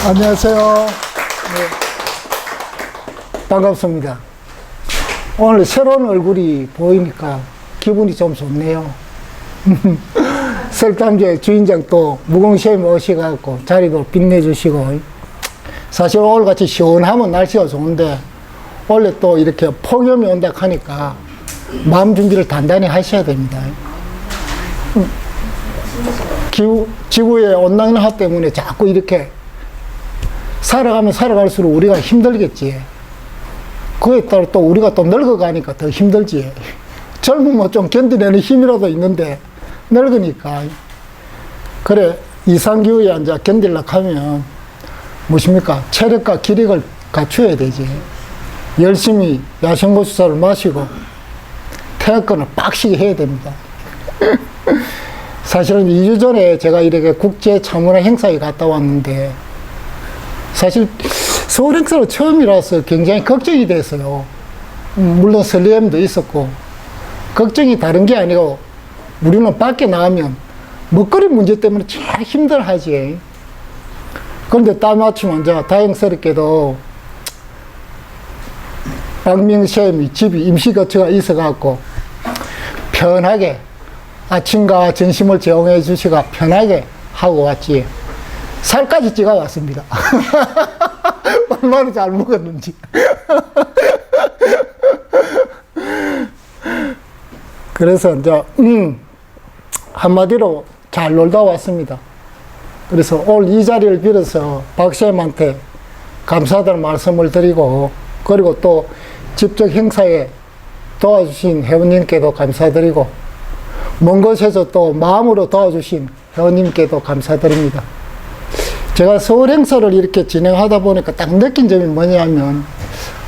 안녕하세요. 네. 반갑습니다. 오늘 새로운 얼굴이 보이니까 기분이 좀 좋네요. 설담제 주인장 또 무공시험에 오셔갖고 자리도 빛내주시고, 사실 오늘같이 시원하면 날씨가 좋은데 원래 또 이렇게 폭염이 온다 하니까 마음 준비를 단단히 하셔야 됩니다. 지구의 온난화 때문에 자꾸 이렇게 살아가면 살아갈수록 우리가 힘들겠지. 그에 따라 또 우리가 또 늙어가니까 더 힘들지. 젊으면 좀 견디내는 힘이라도 있는데 늙으니까. 그래, 이상기후에 앉아 견디려고 하면 무엇입니까? 체력과 기력을 갖춰야 되지. 열심히 야생고수차를 마시고 태양권을 빡시게 해야 됩니다. 사실은 2주 전에 제가 이렇게 국제 차문화 행사에 갔다 왔는데, 사실 서울 행사로 처음이라서 굉장히 걱정이 됐어요. 물론 설렘도 있었고, 걱정이 다른 게 아니고 우리는 밖에 나가면 먹거리 문제 때문에 참 힘들어하지. 그런데 때마침 혼자 다행스럽게도 박명쌤이 집이 임시거처가 있어갖고 편하게 아침과 점심을 제공해 주시가 편하게 하고 왔지. 살까지 찌가 왔습니다. 얼마나 잘 먹었는지. 그래서 이제 한마디로 잘 놀다 왔습니다. 그래서 오늘 이 자리를 빌어서 박쌤한테 감사하다는 말씀을 드리고, 그리고 또 직접 행사에 도와주신 회원님께도 감사드리고, 먼 곳에서 또 마음으로 도와주신 회원님께도 감사드립니다. 제가 서울 행사를 이렇게 진행하다 보니까 딱 느낀 점이 뭐냐면,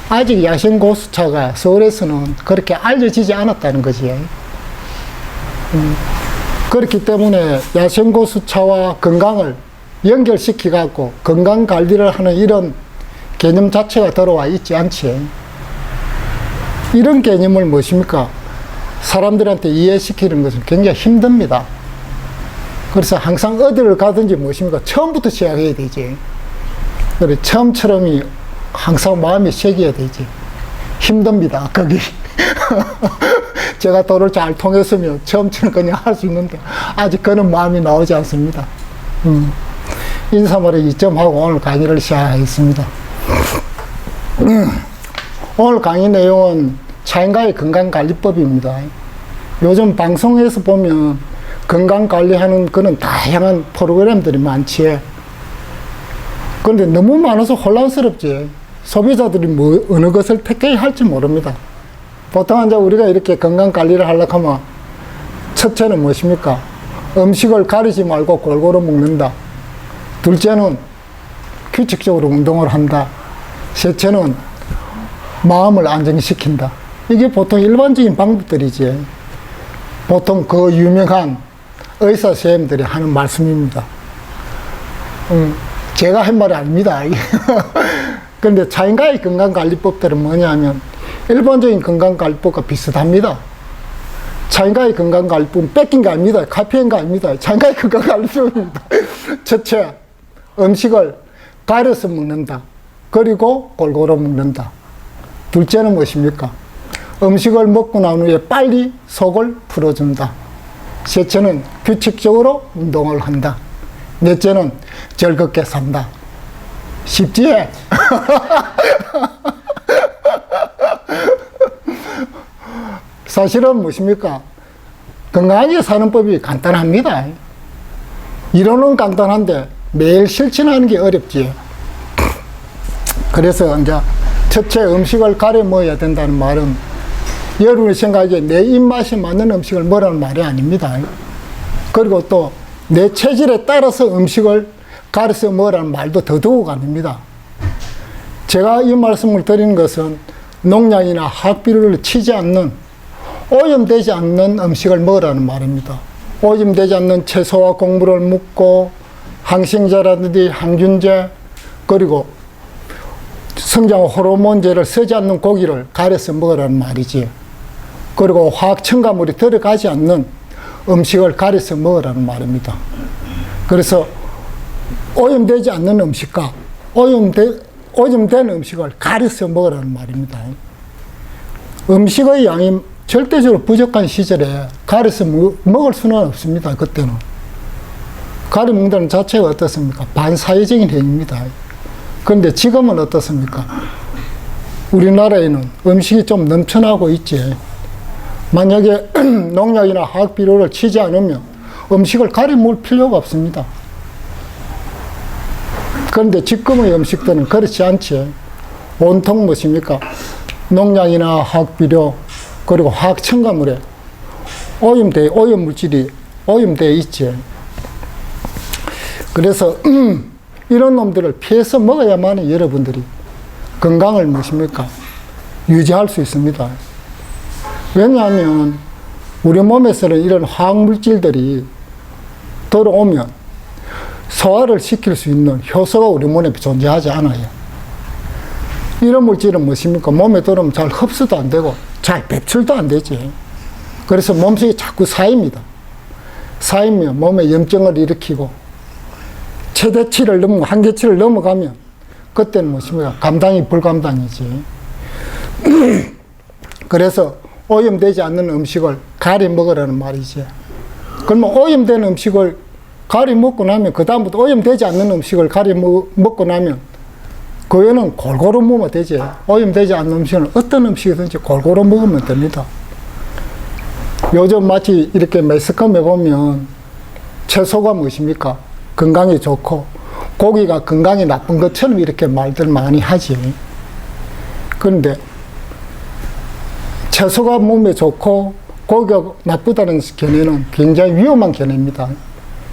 아직 야생고수차가 서울에서는 그렇게 알려지지 않았다는 거지. 그렇기 때문에 야생고수차와 건강을 연결시켜갖고 건강관리를 하는 이런 개념 자체가 들어와 있지 않지. 이런 개념을 무엇입니까? 사람들한테 이해시키는 것은 굉장히 힘듭니다. 그래서 항상 어디를 가든지 무엇입니까? 처음부터 시작해야 되지. 그래, 처음처럼이 항상 마음이 새겨야 되지. 힘듭니다, 거기. 제가 도를 잘 통했으면 처음처럼 그냥 할 수 있는데 아직 그런 마음이 나오지 않습니다. 인사말에 이점하고 오늘 강의를 시작하겠습니다. 오늘 강의 내용은 차인가의 건강관리법입니다. 요즘 방송에서 보면 건강관리하는 그런 다양한 프로그램들이 많지. 그런데 너무 많아서 혼란스럽지. 소비자들이 어느 것을 택해야 할지 모릅니다. 보통 이제 우리가 이렇게 건강관리를 하려고 하면 첫째는 무엇입니까? 음식을 가리지 말고 골고루 먹는다. 둘째는 규칙적으로 운동을 한다. 셋째는 마음을 안정시킨다. 이게 보통 일반적인 방법들이지. 보통 그 유명한 의사 선생님들이 하는 말씀입니다. 제가 한 말이 아닙니다. 그런데 차인가의 건강관리법들은 뭐냐면 일반적인 건강관리법과 비슷합니다. 차인가의 건강관리법은 뺏긴 게 아닙니다. 카피한 게 아닙니다. 차인가의 건강관리법입니다. 첫째, 음식을 가려서 먹는다. 그리고 골고루 먹는다. 둘째는 무엇입니까? 음식을 먹고 난 후에 빨리 속을 풀어준다. 셋째는 규칙적으로 운동을 한다. 넷째는 즐겁게 산다. 쉽지? 사실은 무엇입니까? 건강하게 사는 법이 간단합니다. 이론은 간단한데 매일 실천하는 게 어렵지. 그래서 이제 첫째, 음식을 가려 먹어야 된다는 말은 여러분의 생각에 내 입맛에 맞는 음식을 먹으라는 말이 아닙니다. 그리고 또 내 체질에 따라서 음식을 가려서 먹으라는 말도 더더욱 아닙니다. 제가 이 말씀을 드리는 것은 농약이나 화학비료를 치지 않는, 오염되지 않는 음식을 먹으라는 말입니다. 오염되지 않는 채소와 곡물을 먹고 항생제라든지 항균제, 그리고 성장 호르몬제를 쓰지 않는 고기를 가려서 먹으라는 말이지. 그리고 화학 첨가물이 들어가지 않는 음식을 가려서 먹으라는 말입니다. 그래서 오염되지 않는 음식과 오염된 음식을 가려서 먹으라는 말입니다. 음식의 양이 절대적으로 부족한 시절에 가려서 먹을 수는 없습니다. 그때는. 가려 먹는다는 자체가 어떻습니까? 반사회적인 행위입니다. 그런데 지금은 어떻습니까? 우리나라에는 음식이 좀 넘쳐나고 있지. 만약에 농약이나 화학 비료를 치지 않으면 음식을 가려 먹을 필요가 없습니다. 그런데 지금의 음식들은 그렇지 않지. 온통 무엇입니까? 농약이나 화학 비료, 그리고 화학 첨가물에 오염 물질이 오염되어 있지. 그래서 이런 놈들을 피해서 먹어야만 여러분들이 건강을 무엇입니까? 유지할 수 있습니다. 왜냐하면 우리 몸에서는 이런 화학 물질들이 들어오면 소화를 시킬 수 있는 효소가 우리 몸에 존재하지 않아요. 이런 물질은 무엇입니까? 몸에 들어오면 잘 흡수도 안 되고 잘 배출도 안 되지. 그래서 몸속에 자꾸 쌓입니다. 쌓이면 몸에 염증을 일으키고 최대치를 넘고 한계치를 넘어가면 그때는 무엇입니까? 감당이 불감당이지. 그래서 오염되지 않는 음식을 가려 먹으라는 말이지. 그러면 오염된 음식을 가려 먹고 나면 그 다음부터 오염되지 않는 음식을 가려 먹고 나면 그 외에는 골고루 먹으면 되지. 오염되지 않는 음식은 어떤 음식이든지 골고루 먹으면 됩니다. 요즘 마치 이렇게 매스컴에 보면 채소가 무엇입니까? 건강에 좋고 고기가 건강에 나쁜 것처럼 이렇게 말들 많이 하지. 그런데 채소가 몸에 좋고 고기가 나쁘다는 견해는 굉장히 위험한 견해입니다.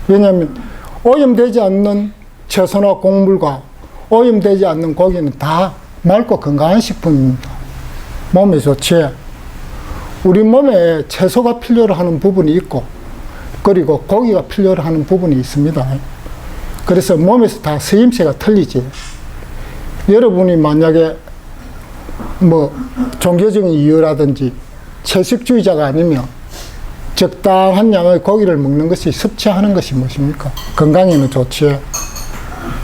왜냐하면 오염되지 않는 채소나 곡물과 오염되지 않는 고기는 다 맑고 건강한 식품입니다. 몸에 좋지. 우리 몸에 채소가 필요로 하는 부분이 있고 그리고 고기가 필요로 하는 부분이 있습니다. 그래서 몸에서 다 쓰임새가 틀리지. 여러분이 만약에 뭐 종교적인 이유라든지 채식주의자가 아니면 적당한 양의 고기를 먹는 것이 섭취하는 것이 무엇입니까? 건강에는 좋지.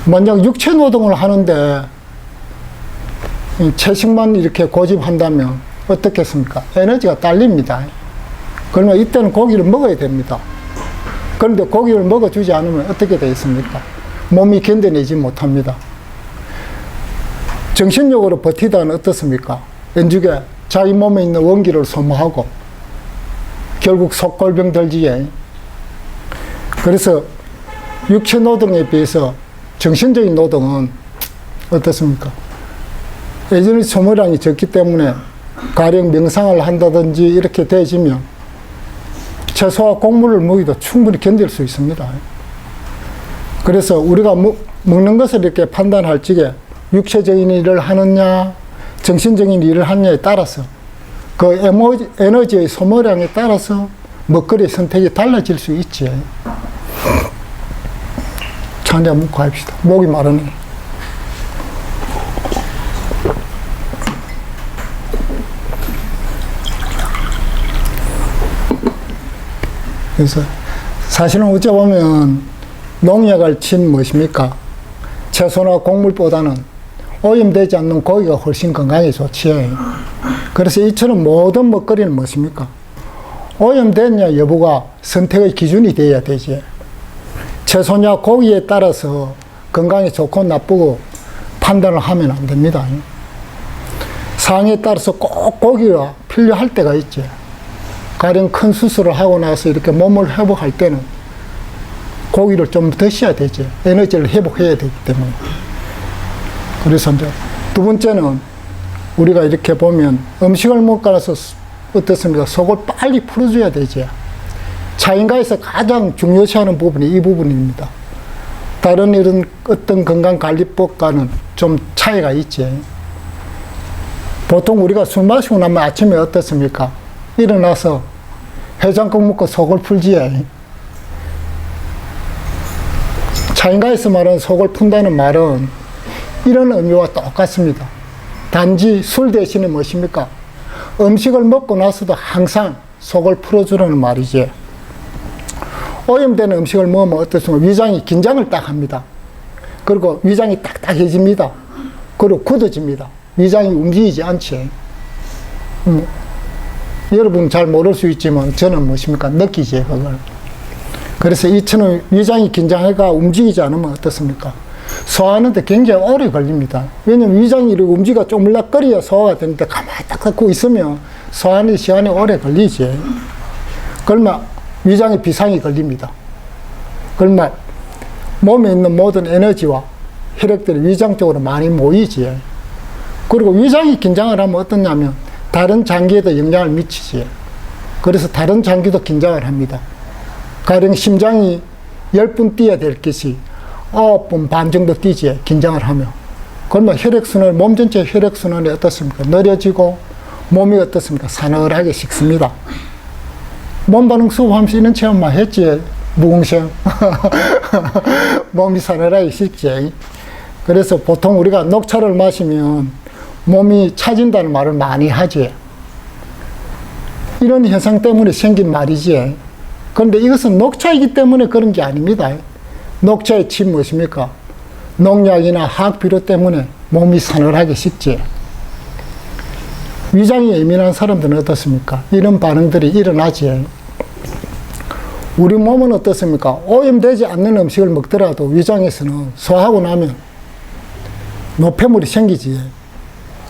만약 육체 노동을 하는데 채식만 이렇게 고집한다면 어떻겠습니까? 에너지가 딸립니다. 그러면 이때는 고기를 먹어야 됩니다. 그런데 고기를 먹어주지 않으면 어떻게 되겠습니까? 몸이 견뎌내지 못합니다. 정신력으로 버티다는 어떻습니까? 왼쪽에 자기 몸에 있는 원기를 소모하고 결국 속골병 들지에. 그래서 육체 노동에 비해서 정신적인 노동은 어떻습니까? 예전에 소모량이 적기 때문에 가령 명상을 한다든지 이렇게 되어지면 채소와 곡물을 먹이도 충분히 견딜 수 있습니다. 그래서 우리가 먹는 것을 이렇게 판단할 적에 육체적인 일을 하느냐 정신적인 일을 하느냐에 따라서 그 에너지의 소모량에 따라서 먹거리 선택이 달라질 수 있지. 차 한잔 먹고 합시다. 목이 마르네. 그래서 사실은 어쩌보면 농약을 친 무엇입니까? 채소나 곡물보다는 오염되지 않는 고기가 훨씬 건강에 좋지. 그래서 이처럼 모든 먹거리는 무엇입니까? 오염됐냐 여부가 선택의 기준이 되어야 되지. 채소냐 고기에 따라서 건강에 좋고 나쁘고 판단을 하면 안 됩니다. 상황에 따라서 꼭 고기가 필요할 때가 있지. 가령 큰 수술을 하고 나서 이렇게 몸을 회복할 때는 고기를 좀 드셔야 되지. 에너지를 회복해야 되기 때문에. 그래서 이제 두 번째는 우리가 이렇게 보면 음식을 먹고 나서 어떻습니까? 속을 빨리 풀어줘야 되지. 자인가에서 가장 중요시하는 부분이 이 부분입니다. 다른 이런 어떤 건강관리법과는 좀 차이가 있지. 보통 우리가 술 마시고 나면 아침에 어떻습니까? 일어나서 해장국 먹고 속을 풀지. 자인가에서 말하는 속을 푼다는 말은 이런 의미와 똑같습니다. 단지 술 대신에 무엇입니까? 음식을 먹고 나서도 항상 속을 풀어주라는 말이지. 오염된 음식을 먹으면 어떻습니까? 위장이 긴장을 딱 합니다. 그리고 위장이 딱딱해집니다. 그리고 굳어집니다. 위장이 움직이지 않지. 여러분 잘 모를 수 있지만 저는 무엇입니까? 느끼지, 그걸. 그래서 이처럼 위장이 긴장해가 움직이지 않으면 어떻습니까? 소화하는데 굉장히 오래 걸립니다. 왜냐면 위장이 이렇게 움직여 쪼물락거려야 소화가 되는데 가만히 딱 닫고 있으면 소화하는 시간이 오래 걸리지. 그러면 위장에 비상이 걸립니다. 그러면 몸에 있는 모든 에너지와 혈액들이 위장 쪽으로 많이 모이지. 그리고 위장이 긴장을 하면 어떠냐면 다른 장기에도 영향을 미치지. 그래서 다른 장기도 긴장을 합니다. 가령 심장이 10분 뛰어야 될 것이 9분 반 정도 뛰지, 긴장을 하면. 그러면 혈액순환, 몸 전체 혈액순환이 어떻습니까? 느려지고 몸이 어떻습니까? 사늘하게 식습니다. 몸반응 수업하면서 이런 체험만 했지, 무궁생. 몸이 사늘하게 식지. 그래서 보통 우리가 녹차를 마시면 몸이 차진다는 말을 많이 하지. 이런 현상 때문에 생긴 말이지. 그런데 이것은 녹차이기 때문에 그런 게 아닙니다. 녹차의 침 무엇입니까? 농약이나 화학비료 때문에 몸이 사늘하게 식지. 위장이 예민한 사람들은 어떻습니까? 이런 반응들이 일어나지. 우리 몸은 어떻습니까? 오염되지 않는 음식을 먹더라도 위장에서는 소화하고 나면 노폐물이 생기지.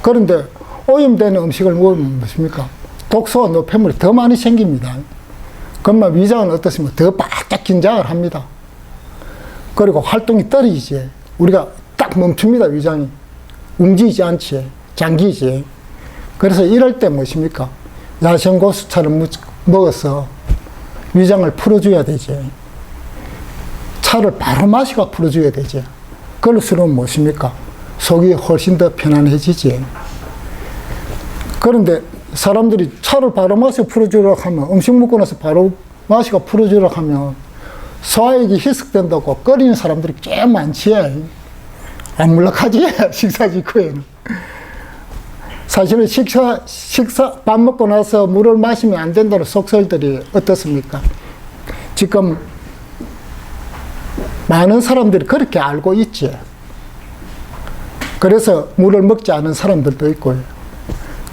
그런데 오염되는 음식을 먹으면 무엇입니까? 독소와 노폐물이 더 많이 생깁니다. 그러면 위장은 어떻습니까? 더 바짝 긴장을 합니다. 그리고 활동이 떨어지지. 우리가 딱 멈춥니다, 위장이. 움직이지 않지. 잠기지. 그래서 이럴 때 무엇입니까? 야생고수차를 먹어서 위장을 풀어줘야 되지. 차를 바로 마시고 풀어줘야 되지. 그럴수록 무엇입니까? 속이 훨씬 더 편안해지지. 그런데 사람들이 차를 바로 마시고 풀어주려고 하면, 음식 먹고 나서 바로 마시고 풀어주려고 하면 소화액이 희석된다고 꺼리는 사람들이 꽤 많지. 안 물락하지, 식사 직후에는. 사실은 밥 먹고 나서 물을 마시면 안 된다는 속설들이 어떻습니까? 지금 많은 사람들이 그렇게 알고 있지. 그래서 물을 먹지 않은 사람들도 있고요.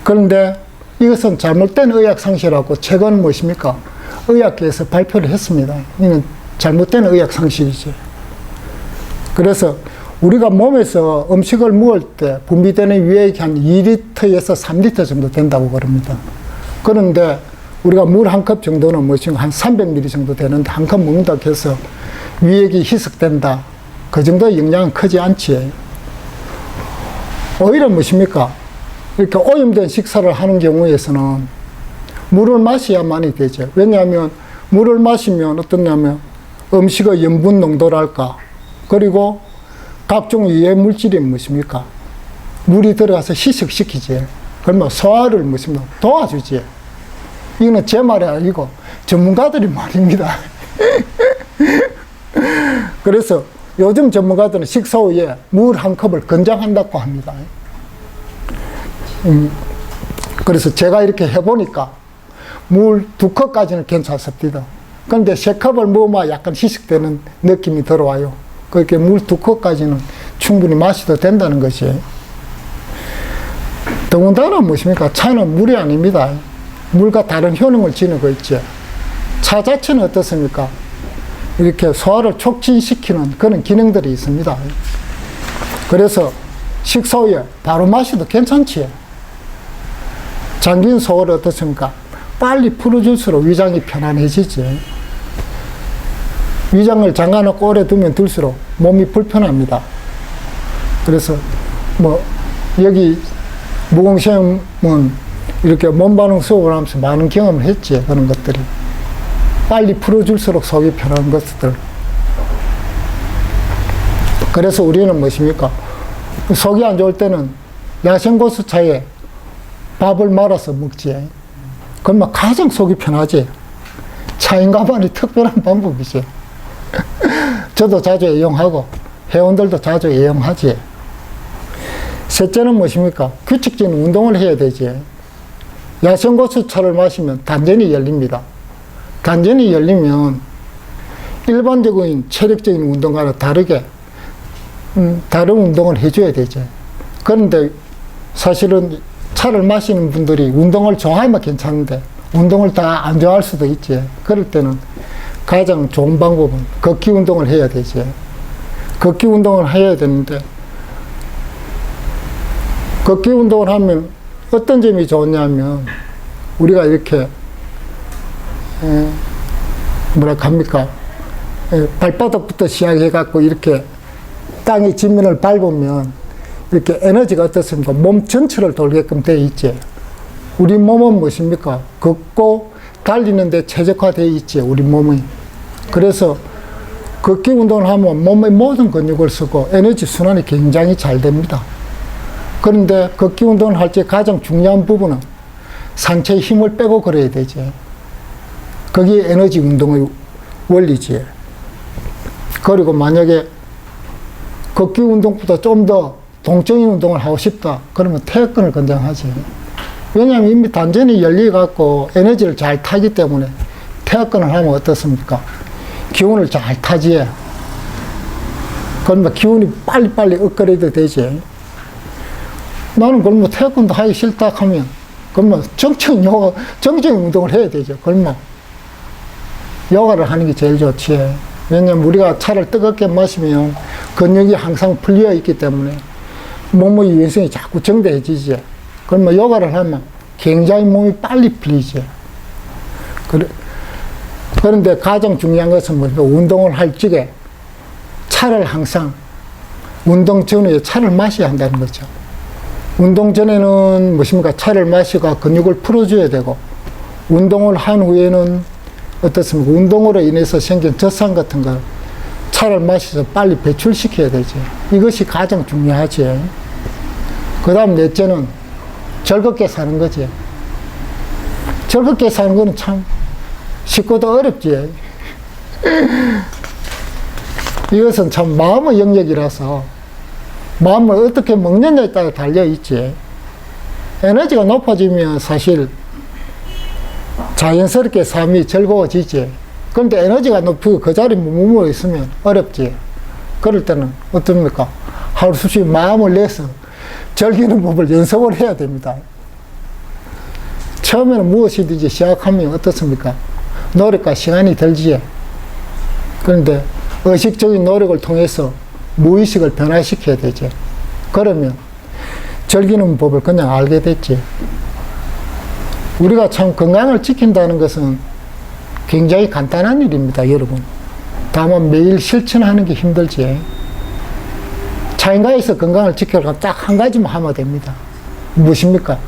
그런데 이것은 잘못된 의학상식이라고 최근 무엇입니까? 의학계에서 발표를 했습니다. 이는 잘못된 의학상식이지. 그래서 우리가 몸에서 음식을 먹을 때 분비되는 유액이 한 2리터에서 3리터 정도 된다고 그럽니다. 그런데 우리가 물 한 컵 정도는 무엇인가 한 300ml 정도 되는데 한 컵 먹는다고 해서 유액이 희석된다. 그 정도의 영향은 크지 않지. 오히려 무엇입니까? 이렇게 오염된 식사를 하는 경우에서는 물을 마셔야만이 되죠. 왜냐하면 물을 마시면 어떠냐면 음식의 염분 농도랄까, 그리고 각종 유해 물질이 무엇입니까? 물이 들어가서 희석시키지. 그러면 소화를 무엇입니까? 도와주지. 이거는 제 말이 아니고 전문가들이 말입니다. 그래서 요즘 전문가들은 식사 후에 물 한 컵을 권장한다고 합니다. 그래서 제가 이렇게 해보니까 물 2컵까지는 괜찮습니다. 그런데 3컵을 먹으면 약간 희석되는 느낌이 들어와요. 그렇게 물 2컵까지는 충분히 마셔도 된다는 것이. 더군다나 무엇입니까? 차는 물이 아닙니다. 물과 다른 효능을 지니고 있죠. 차 자체는 어떻습니까? 이렇게 소화를 촉진시키는 그런 기능들이 있습니다. 그래서 식사 후에 바로 마셔도 괜찮지. 잠긴 속을 어떻습니까? 빨리 풀어줄수록 위장이 편안해지지. 위장을 잠가놓고 오래 두면 둘수록 몸이 불편합니다. 그래서 여기 무공시험은 이렇게 몸반응 수업을 하면서 많은 경험을 했지. 그런 것들이 빨리 풀어줄수록 속이 편한 것들. 그래서 우리는 무엇입니까? 속이 안 좋을 때는 야생고수차에 밥을 말아서 먹지. 그러면 가장 속이 편하지. 차인가만이 특별한 방법이지. 저도 자주 애용하고 회원들도 자주 애용하지. 셋째는 무엇입니까? 규칙적인 운동을 해야 되지. 야생고수차를 마시면 단전이 열립니다. 단전이 열리면 일반적인 체력적인 운동과는 다르게 다른 운동을 해줘야 되죠. 그런데 사실은 차를 마시는 분들이 운동을 좋아하면 괜찮은데 운동을 다 안 좋아할 수도 있지. 그럴 때는 가장 좋은 방법은 걷기 운동을 해야 되지. 걷기 운동을 해야 되는데 걷기 운동을 하면 어떤 점이 좋냐면 우리가 이렇게 뭐랄까 합니까? 발바닥부터 시작해갖고 이렇게 땅의 지면을 밟으면 이렇게 에너지가 어떻습니까? 몸 전체를 돌게끔 되어 있지. 우리 몸은 무엇입니까? 걷고 달리는데 최적화되어 있지, 우리 몸이. 그래서 걷기 운동을 하면 몸의 모든 근육을 쓰고 에너지 순환이 굉장히 잘 됩니다. 그런데 걷기 운동을 할 때 가장 중요한 부분은 상체에 힘을 빼고 걸어야 되지. 그게 에너지 운동의 원리지. 그리고 만약에 걷기 운동보다 좀 더 동적인 운동을 하고 싶다. 그러면 태극근을 권장하지. 왜냐하면 이미 단전이 열려갖고 에너지를 잘 타기 때문에 태극근을 하면 어떻습니까? 기운을 잘 타지. 그러면 기운이 빨리빨리 업그레이드 되지. 나는 그러면 태극근도 하기 싫다 하면 그러면 정적인 운동을 해야 되죠. 그러면 요가를 하는 게 제일 좋지. 왜냐면 우리가 차를 뜨겁게 마시면 근육이 항상 풀려 있기 때문에 몸의 유연성이 자꾸 정대해지지. 그러면 요가를 하면 굉장히 몸이 빨리 풀리지. 그런데 가장 중요한 것은 뭐냐면 운동을 할 적에 차를 항상 운동 전에 차를 마셔야 한다는 거죠. 운동 전에는 무엇입니까? 차를 마시고 근육을 풀어줘야 되고 운동을 한 후에는 어떻습니까? 운동으로 인해서 생긴 젖산 같은 걸 차를 마셔서 빨리 배출시켜야 되지. 이것이 가장 중요하지. 그 다음 넷째는 즐겁게 사는 거지. 즐겁게 사는 거는 참 쉽고도 어렵지. 이것은 참 마음의 영역이라서 마음을 어떻게 먹느냐에 따라 달려있지. 에너지가 높아지면 사실 자연스럽게 삶이 즐거워지지. 그런데 에너지가 높고 그 자리에 머물러 있으면 어렵지. 그럴 때는 어떻습니까? 하루 수씩 마음을 내서 즐기는 법을 연습을 해야 됩니다. 처음에는 무엇이든지 시작하면 어떻습니까? 노력과 시간이 들지. 그런데 의식적인 노력을 통해서 무의식을 변화시켜야 되지. 그러면 즐기는 법을 그냥 알게 됐지. 우리가 참 건강을 지킨다는 것은 굉장히 간단한 일입니다, 여러분. 다만 매일 실천하는 게 힘들지. 자연가에서 건강을 지키려면 딱 한 가지만 하면 됩니다. 무엇입니까?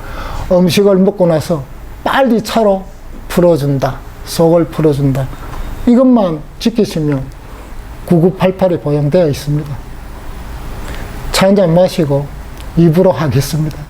음식을 먹고 나서 빨리 차로 풀어준다. 속을 풀어준다. 이것만 지키시면 9988이 보장되어 있습니다. 차 한잔 마시고 입으로 하겠습니다.